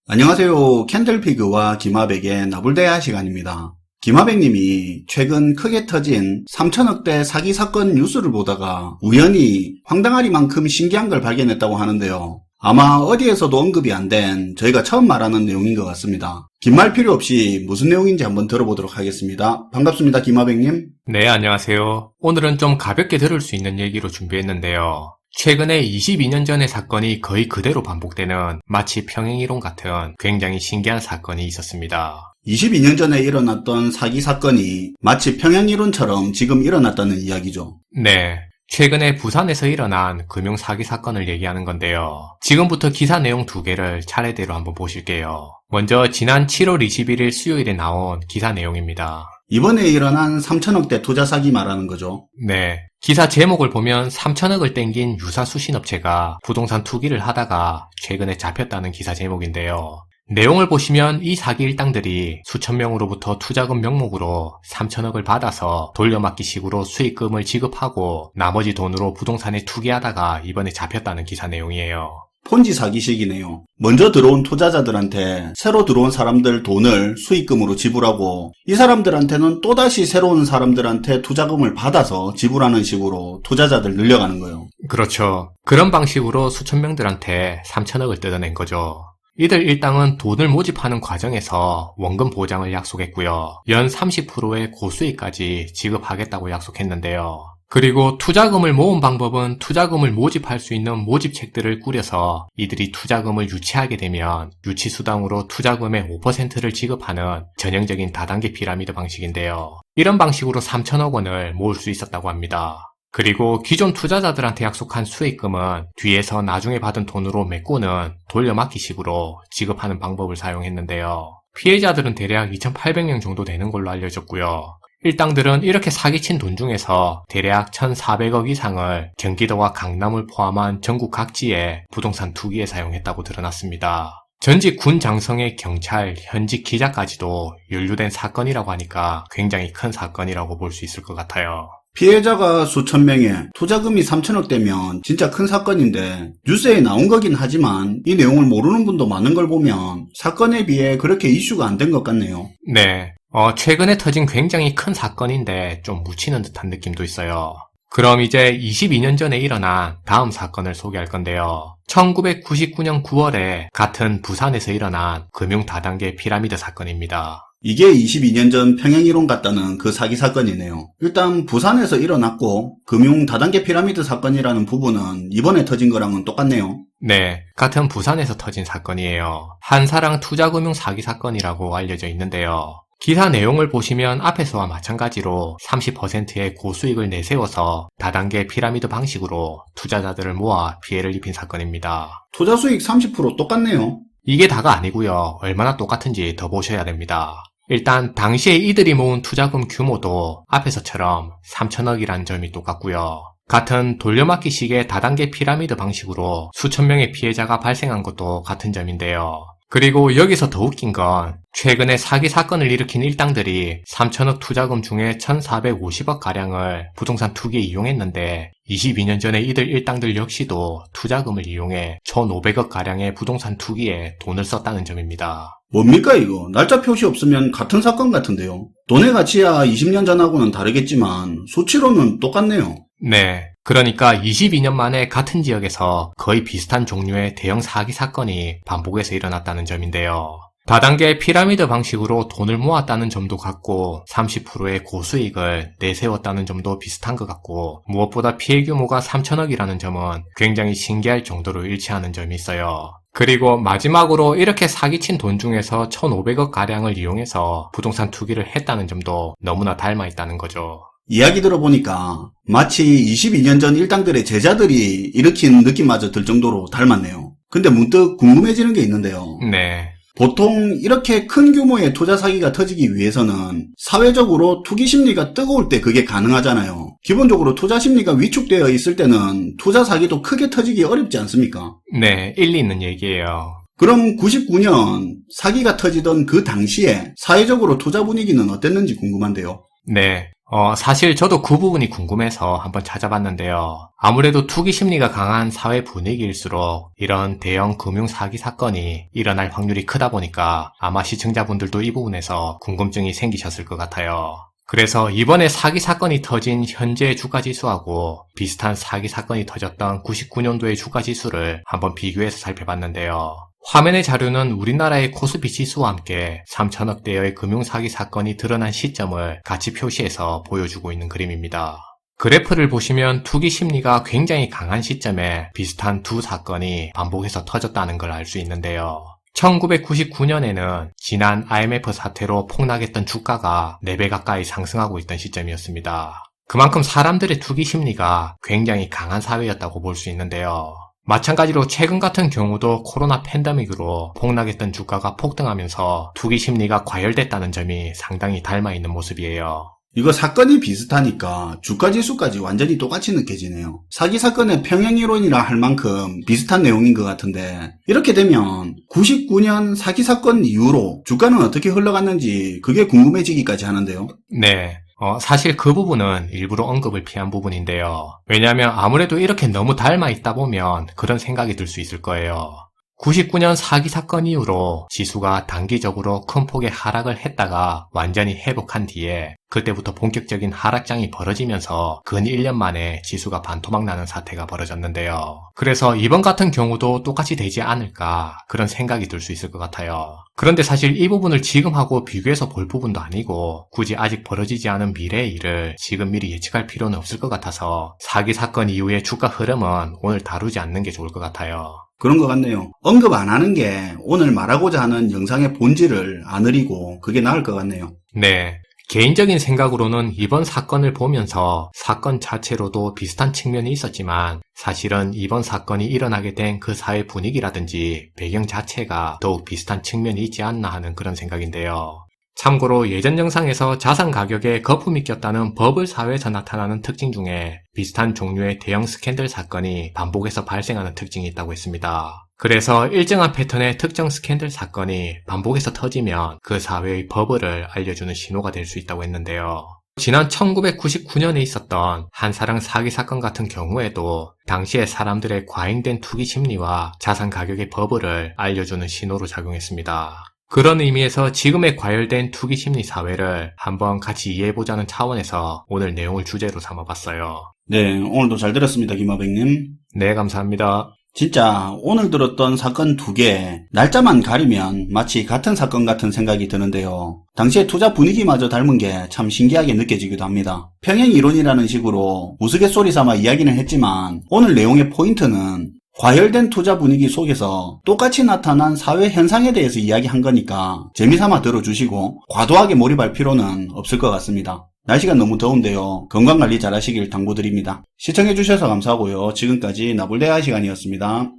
안녕하세요. 캔들피그와 김하백의 나불대화 시간입니다. 김하백님이 최근 크게 터진 3천억대 사기 사건 뉴스를 보다가 우연히 황당하리만큼 신기한 걸 발견했다고 하는데요. 아마 어디에서도 언급이 안 된 저희가 처음 말하는 내용인 것 같습니다. 긴 말 필요 없이 무슨 내용인지 한번 들어보도록 하겠습니다. 반갑습니다, 김하백님. 네, 안녕하세요. 오늘은 좀 가볍게 들을 수 있는 얘기로 준비했는데요. 최근에 22년 전의 사건이 거의 그대로 반복되는 마치 평행이론 같은 굉장히 신기한 사건이 있었습니다. 22년 전에 일어났던 사기 사건이 마치 평행이론처럼 지금 일어났다는 이야기죠. 네. 최근에 부산에서 일어난 금융 사기 사건을 얘기하는 건데요. 지금부터 기사 내용 두 개를 차례대로 한번 보실게요. 먼저 지난 7월 21일 수요일에 나온 기사 내용입니다. 이번에 일어난 3천억대 투자 사기 말하는 거죠. 네. 기사 제목을 보면 3천억을 땡긴 유사 수신업체가 부동산 투기를 하다가 최근에 잡혔다는 기사 제목인데요. 내용을 보시면 이 사기 일당들이 수천 명으로부터 투자금 명목으로 3천억을 받아서 돌려막기 식으로 수익금을 지급하고 나머지 돈으로 부동산에 투기하다가 이번에 잡혔다는 기사 내용이에요. 폰지 사기식이네요. 먼저 들어온 투자자들한테 새로 들어온 사람들 돈을 수익금으로 지불하고 이 사람들한테는 또다시 새로운 사람들한테 투자금을 받아서 지불하는 식으로 투자자들 늘려가는 거예요. 그렇죠. 그런 방식으로 수천 명들한테 3천억을 뜯어낸 거죠. 이들 일당은 돈을 모집하는 과정에서 원금 보장을 약속했고요. 연 30%의 고수익까지 지급하겠다고 약속했는데요. 그리고 투자금을 모은 방법은 투자금을 모집할 수 있는 모집책들을 꾸려서 이들이 투자금을 유치하게 되면 유치수당으로 투자금의 5%를 지급하는 전형적인 다단계 피라미드 방식인데요. 이런 방식으로 3천억 원을 모을 수 있었다고 합니다. 그리고 기존 투자자들한테 약속한 수익금은 뒤에서 나중에 받은 돈으로 메꾸는 돌려막기식으로 지급하는 방법을 사용했는데요. 피해자들은 대략 2,800명 정도 되는 걸로 알려졌고요. 일당들은 이렇게 사기친 돈 중에서 대략 1,400억 이상을 경기도와 강남을 포함한 전국 각지의 부동산 투기에 사용했다고 드러났습니다. 전직 군 장성의 경찰, 현직 기자까지도 연루된 사건이라고 하니까 굉장히 큰 사건이라고 볼 수 있을 것 같아요. 피해자가 수천 명에 투자금이 3천억대면 진짜 큰 사건인데 뉴스에 나온 거긴 하지만 이 내용을 모르는 분도 많은 걸 보면 사건에 비해 그렇게 이슈가 안 된 것 같네요. 네. 최근에 터진 굉장히 큰 사건인데 좀 묻히는 듯한 느낌도 있어요. 그럼 이제 22년 전에 일어난 다음 사건을 소개할 건데요. 1999년 9월에 같은 부산에서 일어난 금융 다단계 피라미드 사건입니다. 이게 22년 전 평행이론 같다는 그 사기 사건이네요. 일단 부산에서 일어났고 금융 다단계 피라미드 사건이라는 부분은 이번에 터진 거랑은 똑같네요. 네, 같은 부산에서 터진 사건이에요. 한사랑 투자금융 사기 사건이라고 알려져 있는데요. 기사 내용을 보시면 앞에서와 마찬가지로 30%의 고수익을 내세워서 다단계 피라미드 방식으로 투자자들을 모아 피해를 입힌 사건입니다. 투자 수익 30% 똑같네요. 이게 다가 아니고요. 얼마나 똑같은지 더 보셔야 됩니다. 일단 당시에 이들이 모은 투자금 규모도 앞에서처럼 3천억이란 점이 똑같고요. 같은 돌려막기식의 다단계 피라미드 방식으로 수천 명의 피해자가 발생한 것도 같은 점인데요. 그리고 여기서 더 웃긴 건 최근에 사기 사건을 일으킨 일당들이 3천억 투자금 중에 1,450억가량을 부동산 투기에 이용했는데 22년 전에 이들 일당들 역시도 투자금을 이용해 1,500억가량의 부동산 투기에 돈을 썼다는 점입니다. 뭡니까 이거? 날짜 표시 없으면 같은 사건 같은데요. 돈의 가치야 20년 전하고는 다르겠지만 수치로는 똑같네요. 네. 그러니까 22년 만에 같은 지역에서 거의 비슷한 종류의 대형 사기 사건이 반복해서 일어났다는 점인데요. 다단계 피라미드 방식으로 돈을 모았다는 점도 같고 30%의 고수익을 내세웠다는 점도 비슷한 것 같고 무엇보다 피해 규모가 3천억이라는 점은 굉장히 신기할 정도로 일치하는 점이 있어요. 그리고 마지막으로 이렇게 사기친 돈 중에서 1,500억 가량을 이용해서 부동산 투기를 했다는 점도 너무나 닮아 있다는 거죠. 이야기 들어보니까 마치 22년 전 일당들의 제자들이 일으킨 느낌마저 들 정도로 닮았네요. 근데 문득 궁금해지는 게 있는데요. 네. 보통 이렇게 큰 규모의 투자 사기가 터지기 위해서는 사회적으로 투기 심리가 뜨거울 때 그게 가능하잖아요. 기본적으로 투자 심리가 위축되어 있을 때는 투자 사기도 크게 터지기 어렵지 않습니까? 네, 일리 있는 얘기예요. 그럼 99년 사기가 터지던 그 당시에 사회적으로 투자 분위기는 어땠는지 궁금한데요. 네. 사실 저도 그 부분이 궁금해서 한번 찾아봤는데요. 아무래도 투기 심리가 강한 사회 분위기일수록 이런 대형 금융 사기 사건이 일어날 확률이 크다 보니까 아마 시청자분들도 이 부분에서 궁금증이 생기셨을 것 같아요. 그래서 이번에 사기 사건이 터진 현재 주가지수하고 비슷한 사기 사건이 터졌던 99년도의 주가지수를 한번 비교해서 살펴봤는데요. 화면의 자료는 우리나라의 코스피 지수와 함께 3천억대의 금융사기 사건이 드러난 시점을 같이 표시해서 보여주고 있는 그림입니다. 그래프를 보시면 투기 심리가 굉장히 강한 시점에 비슷한 두 사건이 반복해서 터졌다는 걸 알 수 있는데요. 1999년에는 지난 IMF 사태로 폭락했던 주가가 4배 가까이 상승하고 있던 시점이었습니다. 그만큼 사람들의 투기 심리가 굉장히 강한 사회였다고 볼 수 있는데요. 마찬가지로 최근 같은 경우도 코로나 팬데믹으로 폭락했던 주가가 폭등하면서 투기 심리가 과열됐다는 점이 상당히 닮아있는 모습이에요. 이거 사건이 비슷하니까 주가지수까지 완전히 똑같이 느껴지네요. 사기 사건의 평행이론이라 할 만큼 비슷한 내용인 것 같은데 이렇게 되면 99년 사기 사건 이후로 주가는 어떻게 흘러갔는지 그게 궁금해지기까지 하는데요. 네. 사실 그 부분은 일부러 언급을 피한 부분인데요. 왜냐하면 아무래도 이렇게 너무 닮아 있다 보면 그런 생각이 들 수 있을 거예요. 99년 사기 사건 이후로 지수가 단기적으로 큰 폭의 하락을 했다가 완전히 회복한 뒤에 그때부터 본격적인 하락장이 벌어지면서 근 1년 만에 지수가 반토막 나는 사태가 벌어졌는데요. 그래서 이번 같은 경우도 똑같이 되지 않을까 그런 생각이 들 수 있을 것 같아요. 그런데 사실 이 부분을 지금 하고 비교해서 볼 부분도 아니고 굳이 아직 벌어지지 않은 미래의 일을 지금 미리 예측할 필요는 없을 것 같아서 사기 사건 이후의 주가 흐름은 오늘 다루지 않는 게 좋을 것 같아요. 그런 것 같네요. 언급 안 하는 게 오늘 말하고자 하는 영상의 본질을 안 흐리고 그게 나을 것 같네요. 네. 개인적인 생각으로는 이번 사건을 보면서 사건 자체로도 비슷한 측면이 있었지만 사실은 이번 사건이 일어나게 된 그 사회 분위기라든지 배경 자체가 더욱 비슷한 측면이 있지 않나 하는 그런 생각인데요. 참고로 예전 영상에서 자산 가격에 거품이 꼈다는 버블 사회에서 나타나는 특징 중에 비슷한 종류의 대형 스캔들 사건이 반복해서 발생하는 특징이 있다고 했습니다. 그래서 일정한 패턴의 특정 스캔들 사건이 반복해서 터지면 그 사회의 버블을 알려주는 신호가 될 수 있다고 했는데요. 지난 1999년에 있었던 한사랑 사기 사건 같은 경우에도 당시에 사람들의 과잉된 투기 심리와 자산 가격의 버블을 알려주는 신호로 작용했습니다. 그런 의미에서 지금의 과열된 투기 심리 사회를 한번 같이 이해해보자는 차원에서 오늘 내용을 주제로 삼아봤어요. 네, 오늘도 잘 들었습니다, 김하백님. 네, 감사합니다. 진짜 오늘 들었던 사건 2개 날짜만 가리면 마치 같은 사건 같은 생각이 드는데요. 당시의 투자 분위기마저 닮은 게 참 신기하게 느껴지기도 합니다. 평행이론이라는 식으로 우스갯소리 삼아 이야기는 했지만 오늘 내용의 포인트는 과열된 투자 분위기 속에서 똑같이 나타난 사회 현상에 대해서 이야기한 거니까 재미삼아 들어주시고 과도하게 몰입할 필요는 없을 것 같습니다. 날씨가 너무 더운데요. 건강관리 잘 하시길 당부드립니다. 시청해주셔서 감사하고요. 지금까지 나불대화 시간이었습니다.